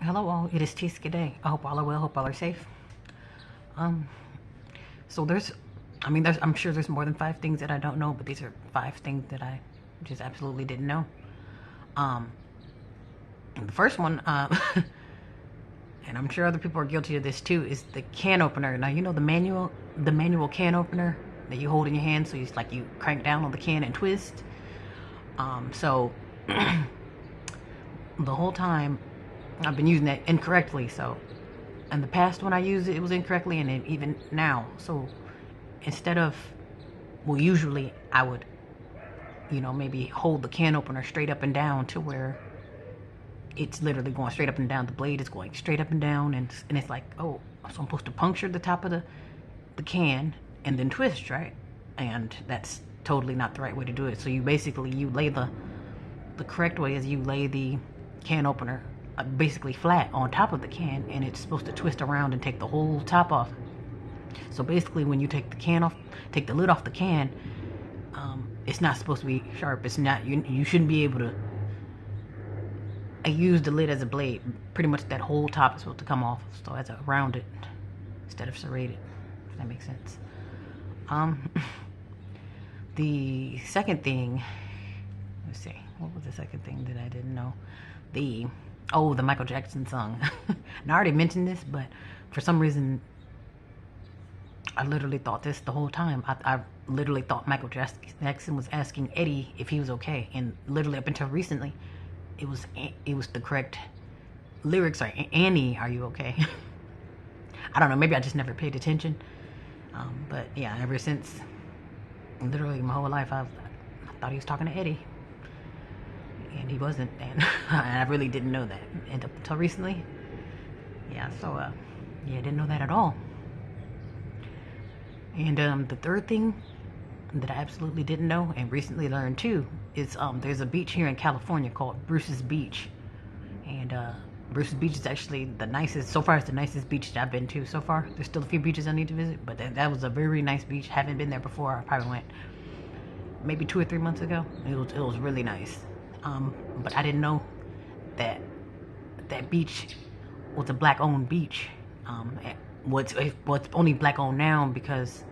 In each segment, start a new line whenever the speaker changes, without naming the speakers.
Hello all, it is Tiska Day. I hope all are well, hope all are safe. Um, so I'm sure there's more than 5 things that I don't know, but these are 5 things that I just absolutely didn't know. Um, the first one, and I'm sure other people are guilty of this too, is the can opener. Now, you know the manual can opener that you hold in your hand, so it's like you crank down on the can and twist. So the whole time I've been using that incorrectly. So in the past when I used it, it was incorrectly, and even now. So instead of, well, usually I would, maybe hold the can opener straight up and down to where it's literally going straight up and down. The blade is going straight up and down, and it's like, oh, so I'm supposed to puncture the top of the can and then twist, right? And that's totally not the right way to do it. So you lay the correct way is you lay the can opener basically flat on top of the can, and it's supposed to twist around and take the whole top off. So basically, when you take the lid off the can, it's not supposed to be sharp. It's not, you shouldn't be able to use the lid as a blade. Pretty much that whole top is supposed to come off, so as a rounded instead of serrated, if that makes sense. The second thing, let's see, what was the second thing that I didn't know? The Michael Jackson song. And I already mentioned this, but for some reason, I literally thought this the whole time. I literally thought Michael Jackson was asking Eddie if he was okay, and literally up until recently, it was the correct lyrics are, Annie, are you okay? I don't know, maybe I just never paid attention. But yeah, ever since, literally my whole life, I thought he was talking to Eddie, and he wasn't, and I really didn't know that until recently. Yeah, so yeah, I didn't know that at all. And the third thing that I absolutely didn't know and recently learned too is there's a beach here in California called Bruce's Beach, and Bruce's Beach is actually the nicest. So far, it's the nicest beach that I've been to so far. There's still a few beaches I need to visit, but that was a very nice beach. Haven't been there before. I probably went maybe 2 or 3 months ago. It was really nice. But I didn't know that beach was a black-owned beach. What's only black-owned now because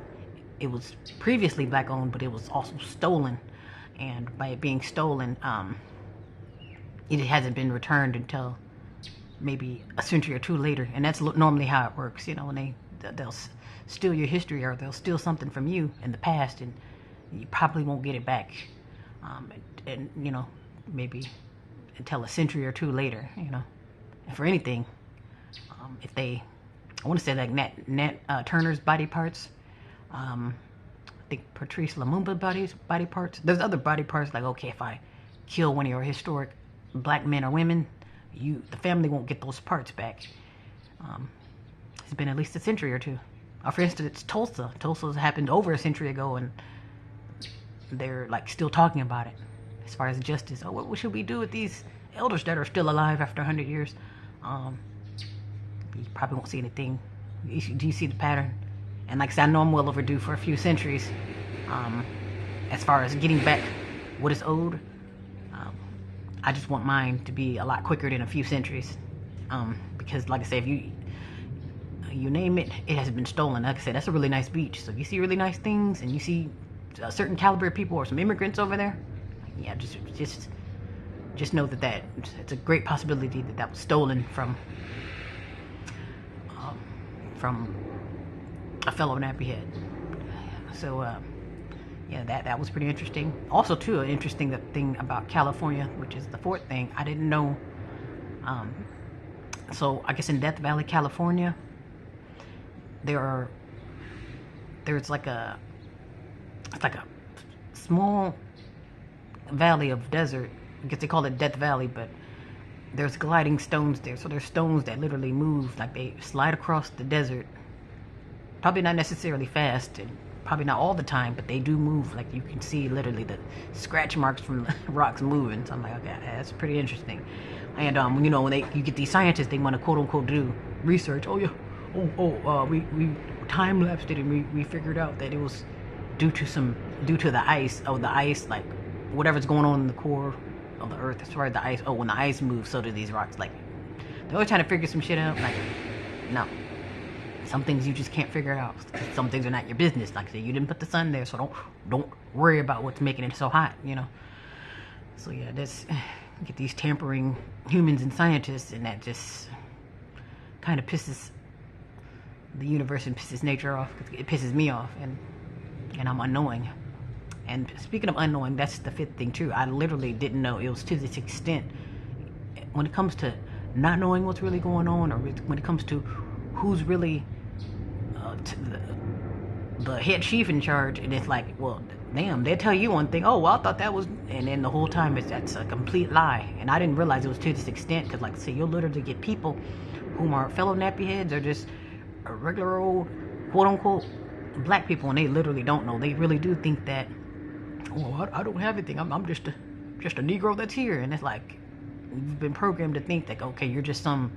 it was previously black-owned, but it was also stolen. And by it being stolen, it hasn't been returned until maybe a century or two later. And that's normally how it works. When they'll steal your history, or they'll steal something from you in the past, and you probably won't get it back. And maybe until a century or two later, and for anything, if they, I want to say like Nat Turner's body parts, I think Patrice Lumumba body parts. There's other body parts, like, okay, if I kill one of your historic black men or women, the family won't get those parts back. It's been at least a century or two. For instance, Tulsa's happened over a century ago, and they're like still talking about it as far as justice. Oh, what should we do with these elders that are still alive after 100 years? You probably won't see anything. Do you see the pattern? And like I said, I know I'm well overdue for a few centuries as far as getting back what is owed. I just want mine to be a lot quicker than a few centuries, because like I said, if you name it, it has been stolen. Like I said, that's a really nice beach. So if you see really nice things and you see a certain caliber of people or some immigrants over there, yeah, just know that it's a great possibility that was stolen from a fellow nappy head. So yeah, that was pretty interesting. Also too, an interesting thing about California, which is the fourth thing I didn't know. So I guess in Death Valley, California, there's like a small valley of desert. I guess they call it Death Valley, but there's gliding stones there. So there's stones that literally move, like they slide across the desert. Probably not necessarily fast, and probably not all the time, but they do move. Like you can see literally the scratch marks from the rocks moving. So I'm like, okay, that's pretty interesting. And when you get these scientists, they want to quote unquote do research. Oh yeah, we time lapsed it, and we figured out that it was due to the ice. Oh, the ice, like whatever's going on in the core of the earth as far as the ice. Oh, when the ice moves, so do these rocks. Like They're always trying to figure some shit out. Like, no. Some things you just can't figure out. Some things are not your business. Like I said, you didn't put the sun there, so don't worry about what's making it so hot, you know. So yeah, that's get these tampering humans and scientists, and that just kind of pisses the universe and pisses nature off. It pisses me off, and I'm unknowing. And speaking of unknowing, that's the fifth thing too. I literally didn't know it was to this extent. When it comes to not knowing what's really going on, or when it comes to who's really the head chief in charge, and it's like, well, damn, they tell you one thing. Oh, well, I thought that was, and then the whole time that's a complete lie. And I didn't realize it was to this extent, because like I say, you'll literally get people whom are fellow nappy heads or just regular old quote unquote black people, and they literally don't know. They really do think that, oh, I don't have anything. I'm just a Negro that's here, and it's like you've been programmed to think that, okay, you're just some.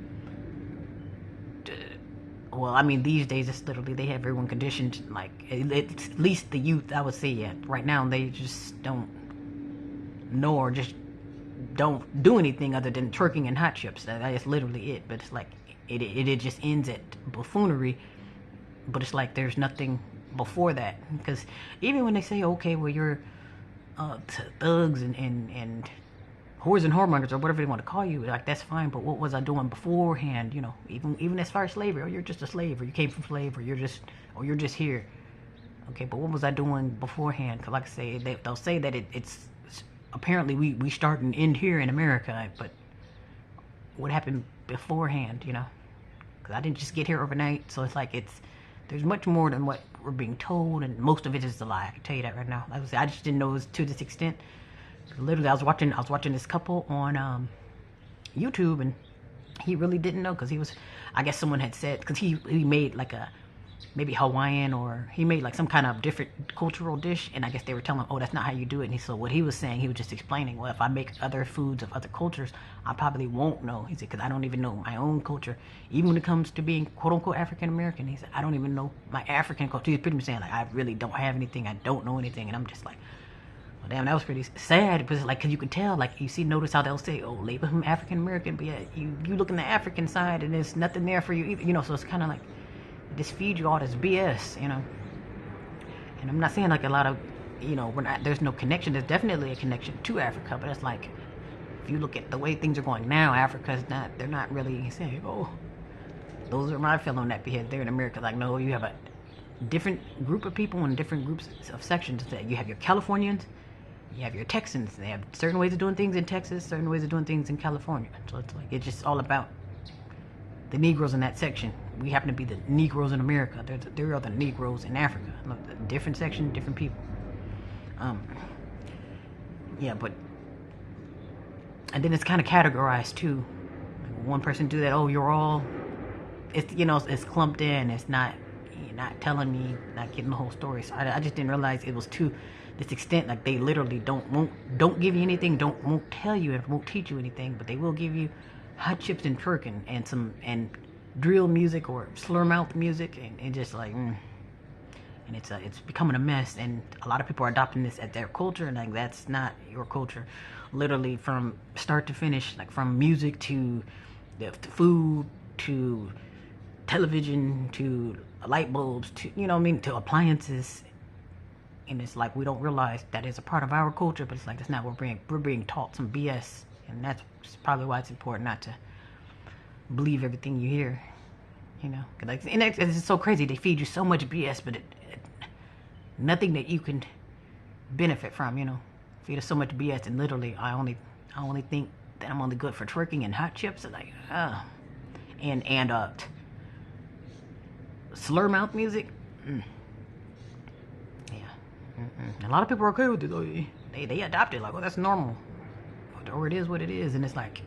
Well, I mean, these days it's literally they have everyone conditioned. Like at least the youth, I would say, yeah. Right now they just don't know or just don't do anything other than twerking and hot chips. That's literally it. But it's like it just ends at buffoonery. But it's like there's nothing before that, because even when they say, okay, well, you're thugs and whores and whoremongers or whatever they want to call you, like that's fine, but what was I doing beforehand? You know, even as far as slavery, or you're just a slave, or you came from slave, or you're just here. Okay, but what was I doing beforehand? Because like I say, they'll say that it's apparently we start and end here in America, but what happened beforehand? You know, because I didn't just get here overnight. So it's like there's much more than what we're being told, and most of it is a lie. I can tell you that right now. Like I said, I just didn't know it was to this extent. Literally, I was watching this couple on YouTube, and he really didn't know, because I guess someone had said, because he made like a maybe Hawaiian, or he made like some kind of different cultural dish, and I guess they were telling him, oh, that's not how you do it. And so what he was saying, he was just explaining, well, if I make other foods of other cultures, I probably won't know. He said, because I don't even know my own culture, even when it comes to being quote unquote African American. He said, I don't even know my African culture. He's pretty much saying, like, I really don't have anything, I don't know anything. And I'm just like, damn, that was pretty sad, because like, cause you can tell, like, notice how they'll say, oh, label him African American, but yeah, you look in the African side and there's nothing there for you either, you know. So it's kind of like just feed you all this BS, you know. And I'm not saying like a lot of, you know, there's no connection. There's definitely a connection to Africa, but it's like, if you look at the way things are going now, they're not really saying, oh, those are my fellow nappy heads, they're in America. Like, no, you have a different group of people in different groups of sections. You have your Californians, you have your Texans. They have certain ways of doing things in Texas, certain ways of doing things in California. So it's like, it's just all about the Negroes in that section. We happen to be the Negroes in America. There are the Negroes in Africa. Different section, different people. Yeah, but, and then it's kind of categorized too. One person do that, oh, you're all, it's, you know, it's clumped in. It's not, you're not telling me, not getting the whole story. So I just didn't realize it was to this extent. Like, they literally don't give you anything, won't tell you, and won't teach you anything, but they will give you hot chips and twerking and drill music or slur mouth music, and just like, and it's becoming a mess, and a lot of people are adopting this as their culture, and like, that's not your culture. Literally from start to finish, like from music to the food to television to light bulbs to, you know what I mean, to appliances. And it's like, we don't realize that is a part of our culture, but it's like, that's not what we're being taught some BS. And that's probably why it's important not to believe everything you hear, you know. Like, and it's so crazy. They feed you so much BS, but nothing that you can benefit from, you know. Feed us so much BS, and literally, I only think that I'm only good for twerking and hot chips, and like, and slur mouth music. A lot of people are okay with it. They adopt it, like, well, that's normal, or it is what it is. And it's like,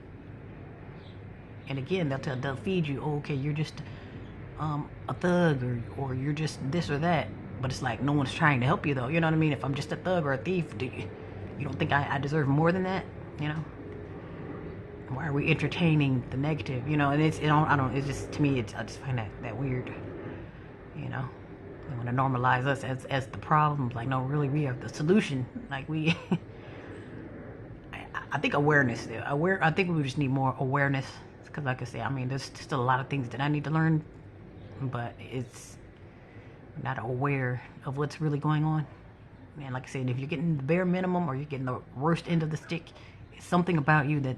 and again, they'll feed you, oh, okay, you're just a thug, or you're just this or that. But it's like, no one's trying to help you, though. You know what I mean? If I'm just a thug or a thief, you don't think I deserve more than that? You know? Why are we entertaining the negative? You know, and it's just, to me, I just find that weird. You know? They want to normalize us as the problem. Like, no, really, we are the solution. Like, we, I think awareness. I think we just need more awareness. Because, like I say, I mean, there's still a lot of things that I need to learn, but it's not aware of what's really going on. And like I said, if you're getting the bare minimum or you're getting the worst end of the stick, it's something about you that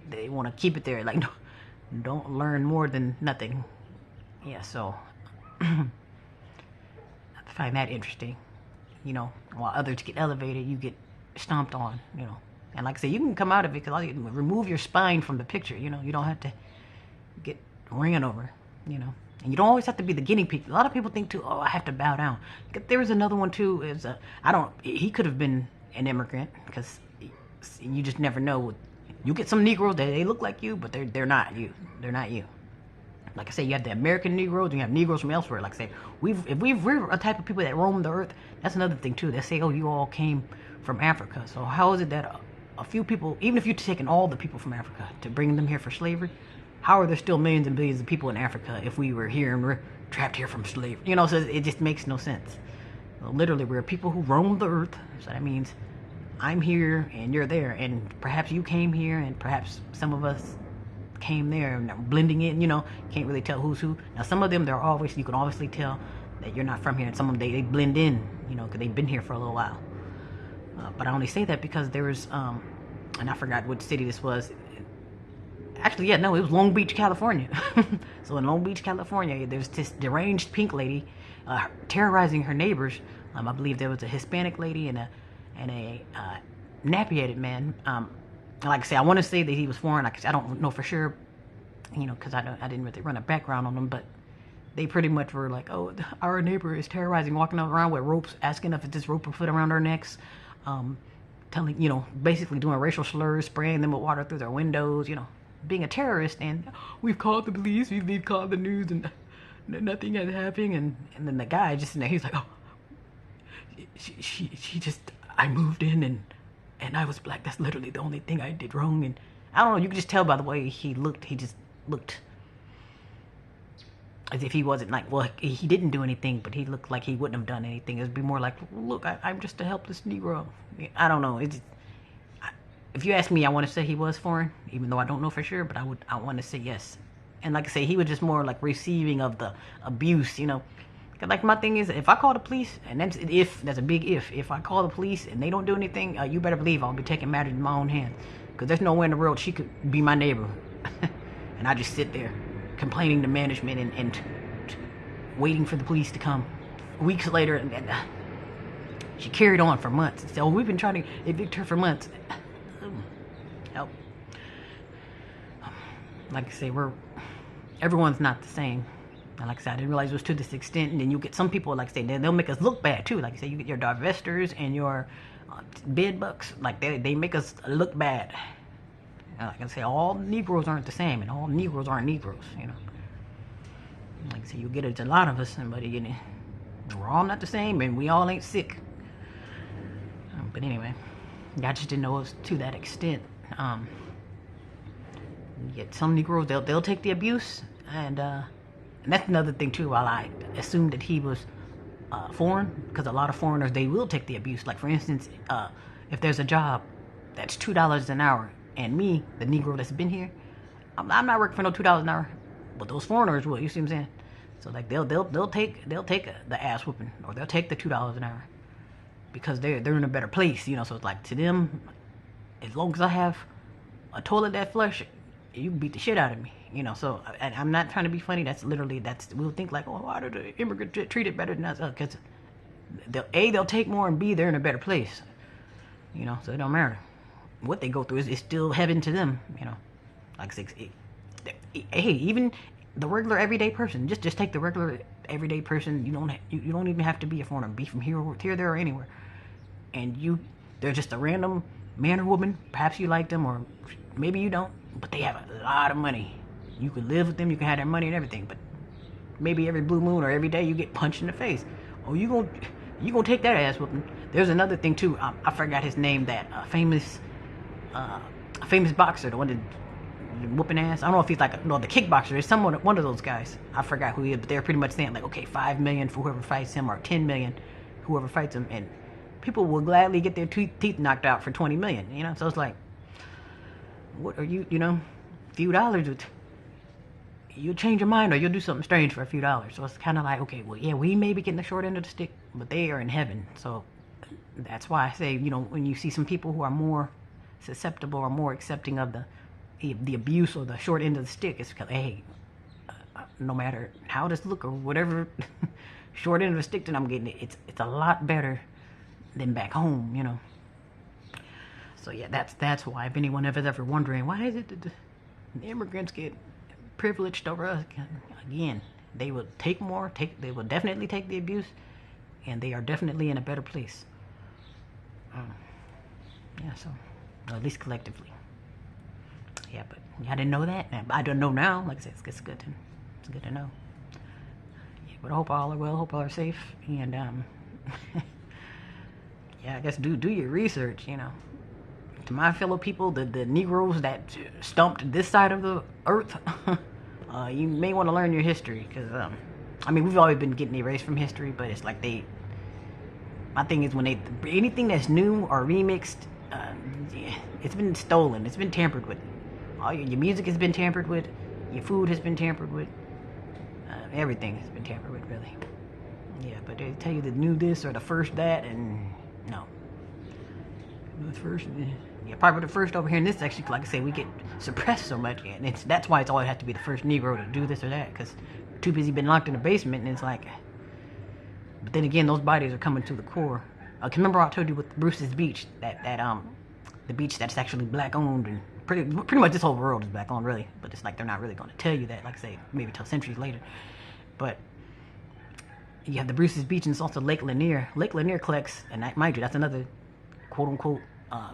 they want to keep it there. Like, no, don't learn more than nothing. Yeah, so I find that interesting. You know, while others get elevated, you get stomped on, you know. And like I say, you can come out of it because remove your spine from the picture, you know. You don't have to get ran over, you know. And you don't always have to be the guinea pig. A lot of people think too, oh, I have to bow down. There was another one too. He could have been an immigrant because you just never know. You get some Negroes that they look like you, but they're not you. They're not you. Like I say, you have the American Negroes and you have Negroes from elsewhere. Like I say, we're a type of people that roam the earth. That's another thing too. They say, oh, you all came from Africa. So how is it that a few people, even if you've taken all the people from Africa to bring them here for slavery, how are there still millions and billions of people in Africa if we were here and we're trapped here from slavery? You know, so it just makes no sense. Well, literally, we're people who roam the earth. So that means I'm here and you're there. And perhaps you came here and perhaps some of us came there and blending in, you know, can't really tell who's who. Now, some of them, you can obviously tell that you're not from here. And some of them, they blend in, you know, because they've been here for a little while. But I only say that because there was, and I forgot what city this was. Actually, yeah, no, it was Long Beach, California. So in Long Beach, California, there's this deranged pink lady terrorizing her neighbors. I believe there was a Hispanic lady and a nappy-headed man. Like I say, I want to say that he was foreign. Like I said, I don't know for sure, you know, because I didn't really run a background on them. But they pretty much were like, oh, our neighbor is terrorizing, walking around with ropes, asking if this rope will fit around our necks. Telling, you know, basically doing racial slurs, spraying them with water through their windows, you know, being a terrorist. And we've called the police, we've called the news, and nothing has happened. And then the guy just in there, he's like, oh, she just, I moved in and I was black. That's literally the only thing I did wrong. And I don't know, you can just tell by the way he looked. He just looked as if he wasn't like, well, he didn't do anything, but he looked like he wouldn't have done anything. It'd be more like, look, I'm just a helpless Negro. I don't know. If you ask me, I want to say he was foreign, even though I don't know for sure, but I want to say yes. And like I say, he was just more like receiving of the abuse, you know. Like my thing is, if I call the police, and that's a big if I call the police and they don't do anything, you better believe I'll be taking matters in my own hands. Because there's nowhere in the world she could be my neighbor. And I just sit there complaining to management and waiting for the police to come. Weeks later, and she carried on for months. So we've been trying to evict her for months. Help. Like I say, everyone's not the same. And like I said, I didn't realize it was to this extent. And then you get some people, like I say, they'll make us look bad too. Like I say, you get your divestors and your bed bugs. Like they make us look bad. Like I say, all Negroes aren't the same, and all Negroes aren't Negroes, you know. Like I say, you get it to a lot of us, but you know, we're all not the same, and we all ain't sick. But anyway, I just didn't know it was to that extent. Yet some Negroes, they'll take the abuse, and that's another thing too. While I assumed that he was foreign, because a lot of foreigners, they will take the abuse. Like for instance, if there's a job that's $2 an hour, and me, the Negro that's been here, I'm not working for no $2 an hour, but those foreigners will. You see what I'm saying? So like they'll take the ass whooping, or they'll take the $2 an hour, because they're in a better place, you know. So it's like, to them, as long as I have a toilet that flush, you can beat the shit out of me, you know. So I'm not trying to be funny. We'll think like, oh, why did the immigrant get treated better than us? Because they'll take more, and B, they're in a better place, you know. So it don't matter what they go through. Is still heaven to them, you know. Like hey, even the regular everyday person, just take the regular everyday person. You don't even have to be a foreigner. Be from here, there, or anywhere, and they're just a random man or woman. Perhaps you like them, or maybe you don't, but they have a lot of money. You can live with them, you can have their money and everything, but maybe every blue moon or every day you get punched in the face. Oh, you gonna take that ass whooping. There's another thing too. I forgot his name. That famous boxer, the one that whooping ass. I don't know if he's like the kickboxer. It's one of those guys. I forgot who he is, but they're pretty much saying like, okay, $5 million for whoever fights him, or $10 million whoever fights him, and people will gladly get their teeth knocked out for $20 million. You know, so it's like, what are you? You know, few dollars, you'll change your mind or you'll do something strange for a few dollars. So it's kind of like, okay, well, yeah, we may be getting the short end of the stick, but they are in heaven. So that's why I say, when you see some people who are more susceptible or more accepting of the abuse or the short end of the stick, it's because, hey, no matter how this look or whatever short end of the stick that I'm getting, it's a lot better than back home. So yeah, that's why. If anyone is ever wondering why is it that the immigrants get privileged over us, again, they will they will definitely take the abuse, and they are definitely in a better place. Yeah, so at least collectively. Yeah, but I didn't know that. I don't know now. Like I said, it's good to know. Yeah, but I hope all are well. Hope all are safe. And yeah, I guess do your research. To my fellow people, the Negroes that stomped this side of the earth, you may want to learn your history because we've always been getting erased from history, but it's like my thing is when anything that's new or remixed, it's been stolen. It's been tampered with. All your music has been tampered with. Your food has been tampered with. Everything has been tampered with, really. Yeah, but they tell you the new this or the first that, and no. The first, yeah, probably the first over here in this section. Like I say, we get suppressed so much, and that's why it's always have to be the first Negro to do this or that, because too busy been locked in the basement, and it's like. But then again, those bodies are coming to the core. Remember I told you with Bruce's Beach, the beach that's actually black owned, and pretty much this whole world is black owned, really. But it's like they're not really going to tell you that, like I say, maybe till centuries later. But you have the Bruce's Beach, and it's also Lake Lanier. Lake Lanier collects, and mind you, that's another quote unquote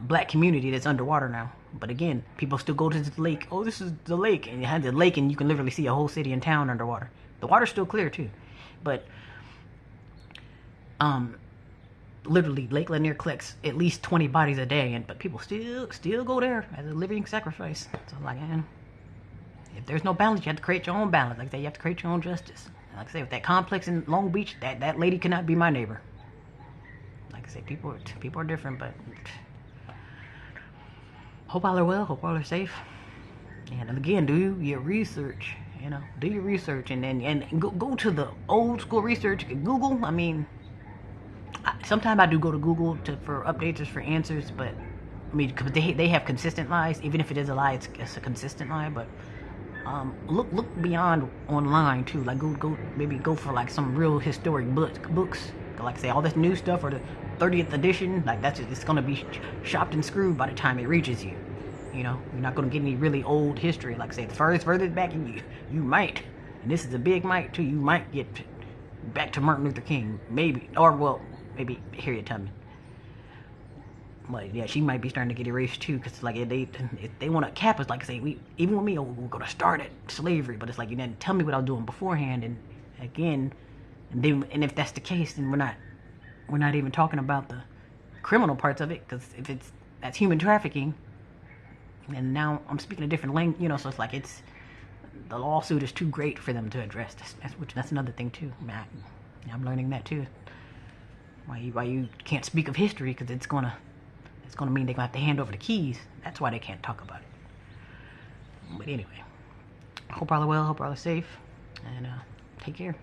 black community that's underwater now. But again, people still go to the lake. Oh, this is the lake, and you have the lake, and you can literally see a whole city and town underwater. The water's still clear too, but literally Lake Lanier collects at least 20 bodies a day, but people still go there as a living sacrifice. So like, man, if there's no balance, you have to create your own balance. Like I say, you have to create your own justice. Like I say, with that complex in Long Beach, that lady cannot be my neighbor. Like I say, people are different, but hope all are well, hope all are safe. And again, do your research. Do your research, and go to the old school research. Google. Sometimes I do go to Google for updates or for answers, but because they have consistent lies. Even if it is a lie, it's a consistent lie. But look beyond online too. Like go for like some real historic books. Like I say, all this new stuff or the 30th edition, like it's gonna be chopped and screwed by the time it reaches you. You're not gonna get any really old history. Like I say, the further back you might, and this is a big might too. You might get back to Martin Luther King, maybe, or well. Maybe Harriet Tubman. But yeah, she might be starting to get erased too, because like if they want to cap us, like I say, even with me, we're gonna start at slavery, but it's like you didn't tell me what I was doing beforehand, and again, and if that's the case, then we're not even talking about the criminal parts of it, because if that's human trafficking, and now I'm speaking a different language, so it's like the lawsuit is too great for them to address. That's another thing too. I'm learning that too. Why you can't speak of history, because it's gonna mean they're gonna have to hand over the keys. That's why they can't talk about it. But anyway, hope all are well, hope all are safe, and take care.